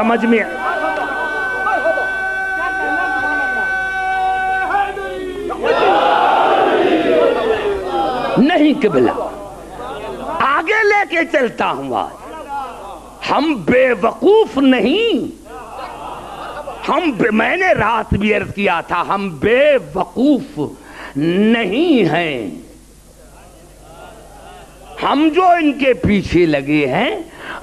سمجھ میں نہیں قبلہ آگے لے کے چلتا ہوں آج ہم بے وقوف نہیں میں نے رات بھی عرض کیا تھا ہم بے وقوف نہیں ہیں ہم جو ان کے پیچھے لگے ہیں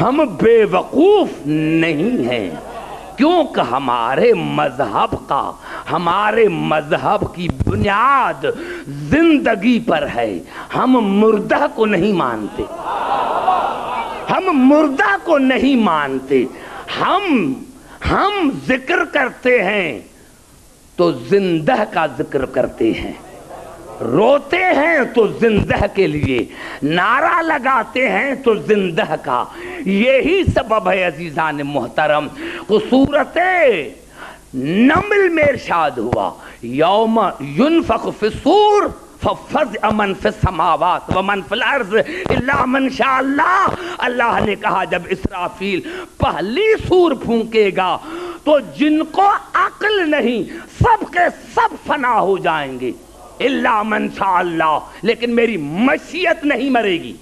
ہم بے وقوف نہیں ہیں کیونکہ ہمارے مذہب کی بنیاد زندگی پر ہے ہم مردہ کو نہیں مانتے ہم ذکر کرتے ہیں تو زندہ کا ذکر کرتے ہیں روتے ہیں تو زندہ کے لیے نعرہ لگاتے ہیں تو زندہ کا یہی سبب ہے عزیزان محترم کو سورت نمل میں ارشاد ہوا یوم ینفخ فی الصور ففزع من فی السماوات ومن فی الارض الا من شاء اللہ اللہ نے کہا جب اسرافیل پہلی سور پھونکے گا تو جن کو عقل نہیں سب کے سب فنا ہو جائیں گے الا من شاء اللہ لیکن میری مشیت نہیں مرے گی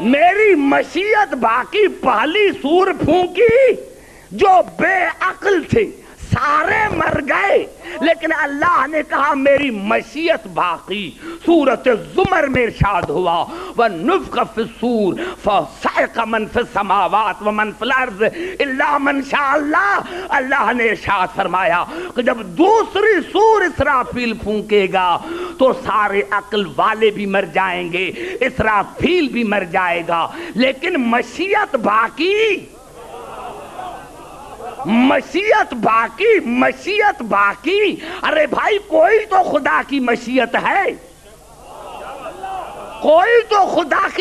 میری مشیت باقی پہلی سور پھونکی جو بے عقل تھے سارے مر گئے لیکن اللہ نے کہا میری مشیت باقی سورۃ زمر میں ارشاد ہوا وَنُفْخَ فِي الصُّورِ فَصَعِقَ مَنْ فِي السَّمَاوَاتِ وَمَنْ فِي الْأَرْضِ إِلَّا مَنْ شَاءَ اللَّهُ اللہ نے ارشاد فرمایا کہ جب دوسری سور اسرافیل پھونکے گا تو سارے عقل والے بھی مر جائیں گے اسرافیل بھی مر جائے گا لیکن مشیت باقی ارے بھائی کوئی تو خدا کی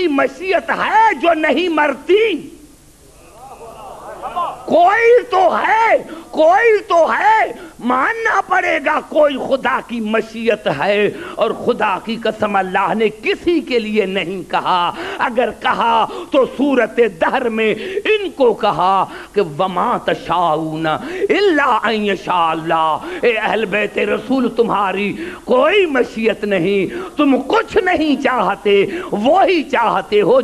مشیت ہے جو نہیں مرتی کوئی تو ہے ماننا پڑے گا کوئی خدا کی مشیت ہے اور خدا کی قسم اللہ نے کسی کے لیے نہیں کہا اگر کہا تو سورۃ دہر میں ان کو کہا کہ وما تشاؤون الا ان یشاء اللہ اے اہل بیت رسول تمہاری کوئی مشیت نہیں تم کچھ نہیں چاہتے وہی چاہتے ہو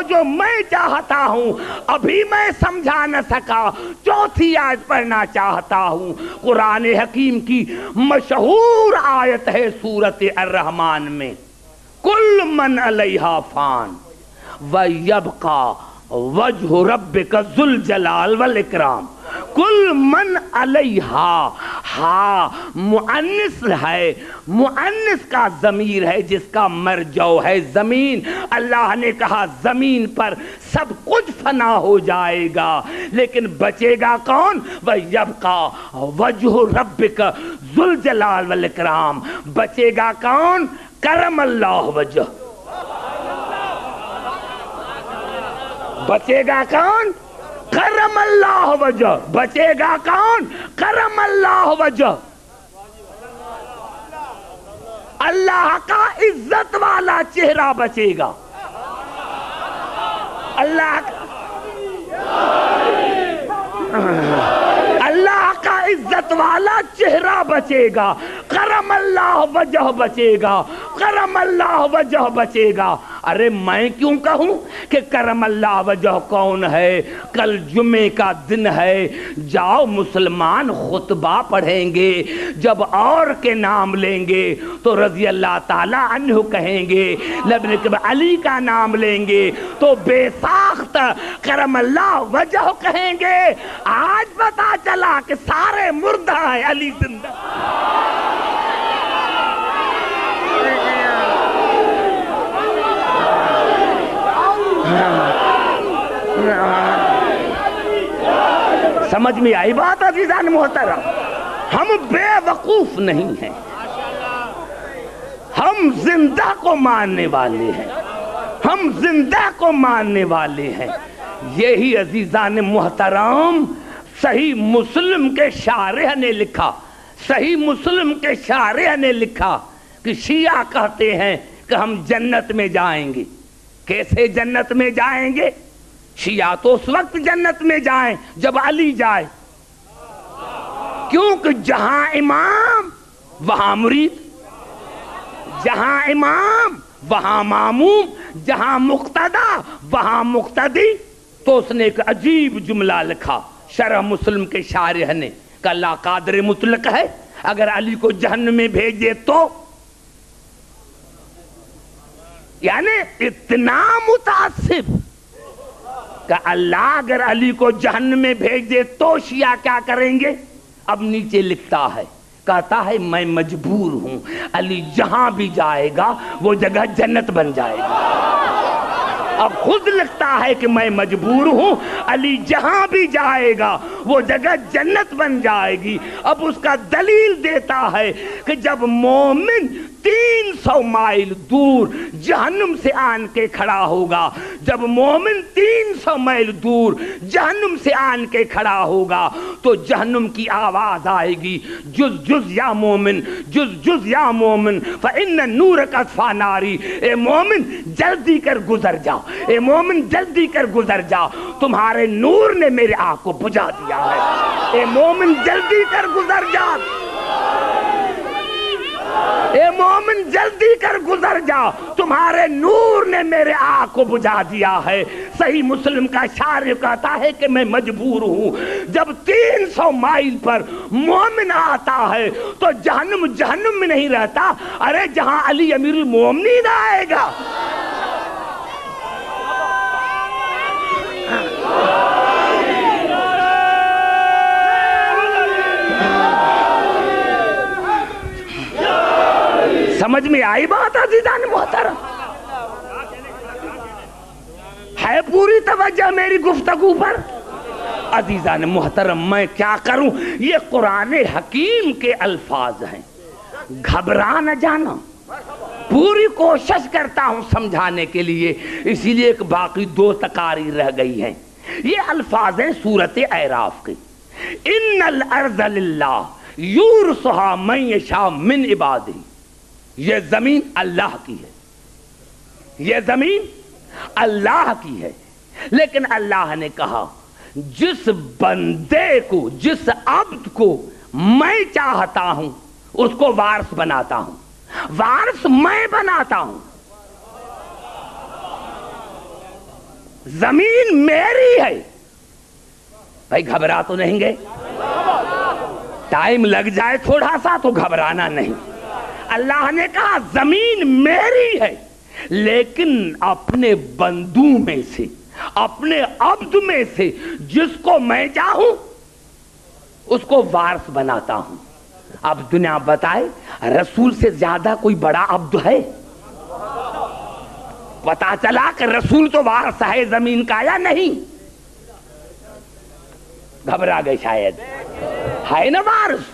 جو میں چاہتا ہوں ابھی میں سمجھا نہ سکا چوتھی آیت پڑھنا چاہتا ہوں قرآن حکیم کی مشہور آیت ہے سورۃ الرحمن میں کل من علیہا فان وَيَبْقَى وَجْهُ رَبِّكَ ذُو الْجَلَالِ وَالْإِكْرَامِ کل من علیہا مؤنث ہے مؤنث کا ضمیر ہے جس کا مرجع ہے زمین اللہ نے کہا زمین پر سب کچھ فنا ہو جائے گا لیکن بچے گا کون وَيَبْقَى وَجْهُ رَبِّكَ ذُو الْجَلَالِ وَالْإِكْرَامِ بچے گا کون کرم اللہ وجہ بچے گا کون کرم اللہ وجہ بچے گا کون کرم اللہ وجہ اللہ کا عزت والا چہرہ بچے گا اللہ کا عزت والا چہرہ بچے گا کرم اللہ وجہ بچے گا کرم اللہ وجہ بچے گا ارے میں کیوں کہوں کہ کرم اللہ وجہ کون ہے کل جمعے کا دن ہے جاؤ مسلمان خطبہ پڑھیں گے جب اور کے نام لیں گے تو رضی اللہ تعالیٰ عنہ کہیں گے لبن علی کا نام لیں گے تو بے ساخت کرم اللہ وجہ کہیں گے آج پتا چلا کہ سارے مردہ ہیں علی زندہ سمجھ میں آئی بات عزیزان محترم ہم بے وقوف نہیں ہیں ہم زندہ کو ماننے والے ہیں یہی عزیزان محترم صحیح مسلم کے شارح نے لکھا کہ شیعہ کہتے ہیں کہ ہم جنت میں جائیں گے. کیسے جنت میں جائیں گے؟ شیعہ تو اس وقت جنت میں جائیں جب علی جائے، کیونکہ جہاں امام وہاں مرید، جہاں امام وہاں معموم، جہاں مقتدا وہاں مقتدی. تو اس نے ایک عجیب جملہ لکھا شرح مسلم کے شارح نے کہ اللہ قادر مطلق ہے، اگر علی کو جہنم میں بھیج دے تو، یعنی اتنا متعصب کہ اللہ اگر علی کو جہنم میں بھیج دے تو شیعہ کیا کریں گے. اب نیچے لکھتا ہے، کہتا ہے میں مجبور ہوں، علی جہاں بھی جائے گا وہ جگہ جنت بن جائے گا. اب خود لکھتا ہے کہ میں مجبور ہوں، علی جہاں بھی جائے گا وہ جگہ جنت بن جائے گی. اب اس کا دلیل دیتا ہے کہ جب مومن 300 مائل دور جہنم سے آن کے کھڑا ہوگا، جب مومن 300 مائل دور جہنم سے آن کے کھڑا ہوگا تو جہنم کی آواز آئے گی، جز جز یا مومن، جز جز یا مومن، فَإِنَّ نُورَكَ اطفیٰ ناری. اے مومن جلدی کر گزر جا، اے مومن جلدی کر گزر جا، تمہارے نور نے میرے آنکھ کو بجھا دیا ہے. اے مومن جلدی کر گزر جا، اے مومن جلدی کر گزر جا، تمہارے نور نے میرے آنکھ کو بجھا دیا ہے. صحیح مسلم کا شارح کہتا ہے کہ میں مجبور ہوں. جب 300 مائل پر مومن آتا ہے تو جہنم میں نہیں رہتا، ارے جہاں علی امیر المومنین آئے گا. سمجھ میں آئی بات عزیزان محترم؟ ہے پوری توجہ میری گفتگو پر؟ عزیزان محترم میں کیا کروں، یہ قرآن حکیم کے الفاظ ہیں، گھبرا نہ جانا. پوری کوشش کرتا ہوں سمجھانے کے لیے، اسی لیے ایک باقی 2 تقاریر رہ گئی ہیں. یہ الفاظ ہیں سورۃ اعراف کے، ان الارض للہ یورثھا من یشاء من عبادہ. یہ زمین اللہ کی ہے، یہ زمین اللہ کی ہے، لیکن اللہ نے کہا جس بندے کو، جس عبد کو میں چاہتا ہوں اس کو وارث بناتا ہوں، وارث میں بناتا ہوں. زمین میری ہے. بھائی گھبرا تو نہیں گئے؟ ٹائم لگ جائے تھوڑا سا تو گھبرانا نہیں. اللہ نے کہا زمین میری ہے، لیکن اپنے بندوں میں سے، اپنے عبد میں سے جس کو میں چاہوں اس کو وارث بناتا ہوں. اب دنیا بتائے رسول سے زیادہ کوئی بڑا عبد ہے؟ پتا چلا کہ رسول تو وارث ہے زمین کا یا نہیں؟ گھبرا گئے شاید، ہے نا وارث.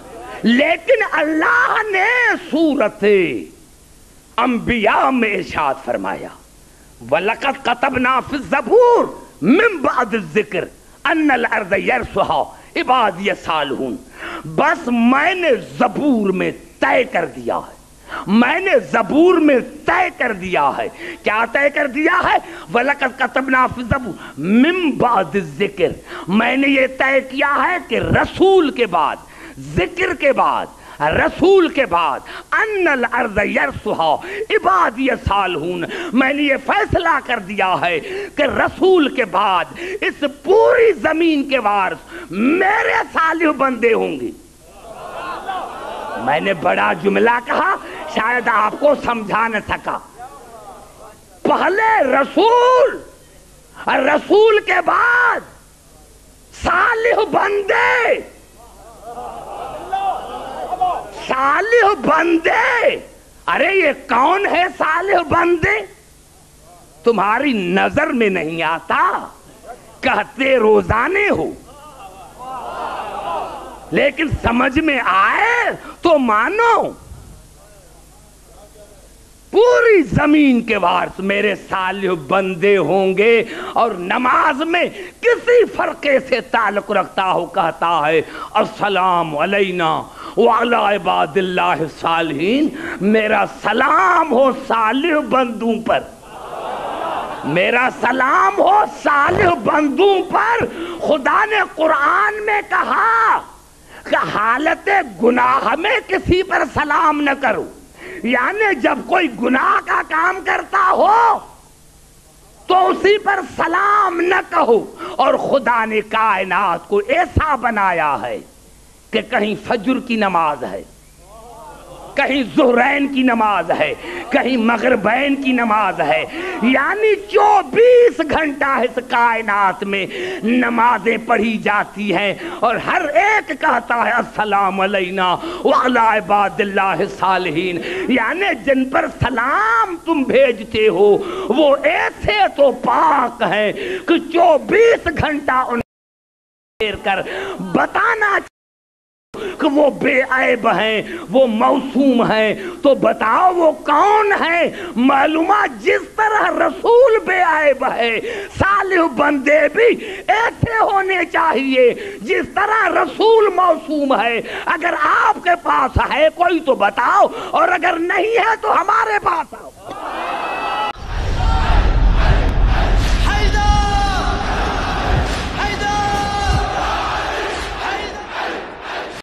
لیکن اللہ نے سورۃ انبیاء میں ارشاد فرمایا وَلَقَدْ كَتَبْنَا فِي الزَّبُورِ مِن بَعْدِ الذِّكْرِ أَنَّ الْأَرْضَ يَرِثُهَا عِبَادِيَ الصَّالِحُونَ. بس میں نے زبور میں طے کر دیا ہے، میں نے زبور میں طے کر دیا ہے. کیا طے کر دیا ہے؟ وَلَقَدْ كَتَبْنَا فِي الزَّبُورِ مِن بَعْدِ الذِّكْرِ. میں نے یہ طے کیا ہے کہ رسول کے بعد، ذکر کے بعد، رسول کے بعد، ان الارض یرثھا عبادی الصالحون. میں نے یہ فیصلہ کر دیا ہے کہ رسول کے بعد اس پوری زمین کے وارث میرے صالح بندے ہوں گے. میں نے بڑا جملہ کہا، شاید آپ کو سمجھا نہ سکا. پہلے رسول، رسول کے بعد صالح بندے، صالح بندے. ارے یہ کون ہے صالح بندے؟ تمہاری نظر میں نہیں آتا، کہتے روزانے ہو، لیکن سمجھ میں آئے تو مانو. پوری زمین کے وارث میرے صالح بندے ہوں گے. اور نماز میں کسی فرقے سے تعلق رکھتا ہو کہتا ہے السلام علینا وعلی عباد اللہ الصالحین، میرا سلام ہو صالح بندوں پر، میرا سلام ہو صالح بندوں پر۔ خدا نے قرآن میں کہا کہ حالت گناہ میں کسی پر سلام نہ کرو، یعنی جب کوئی گناہ کا کام کرتا ہو تو اسی پر سلام نہ کہو۔ اور خدا نے کائنات کو ایسا بنایا ہے کہ کہیں فجر کی نماز ہے، کہیں ظہرین کی نماز ہے، کہیں مغربین کی نماز ہے، یعنی 24 گھنٹہ اس کائنات میں نمازیں پڑھی جاتی ہیں، اور ہر ایک کہتا ہے السلام علینا وعلی عباد اللہ الصالحین، یعنی جن پر سلام تم بھیجتے ہو وہ ایسے تو پاک ہیں کہ 24 گھنٹہ ان کر بتانا کہ وہ بے عیب ہیں، وہ معصوم ہیں۔ تو بتاؤ وہ کون ہے؟ معلومات جس طرح رسول بے عیب ہے، صالح بندے بھی ایسے ہونے چاہیے جس طرح رسول معصوم ہے۔ اگر آپ کے پاس ہے کوئی تو بتاؤ، اور اگر نہیں ہے تو ہمارے پاس آؤ۔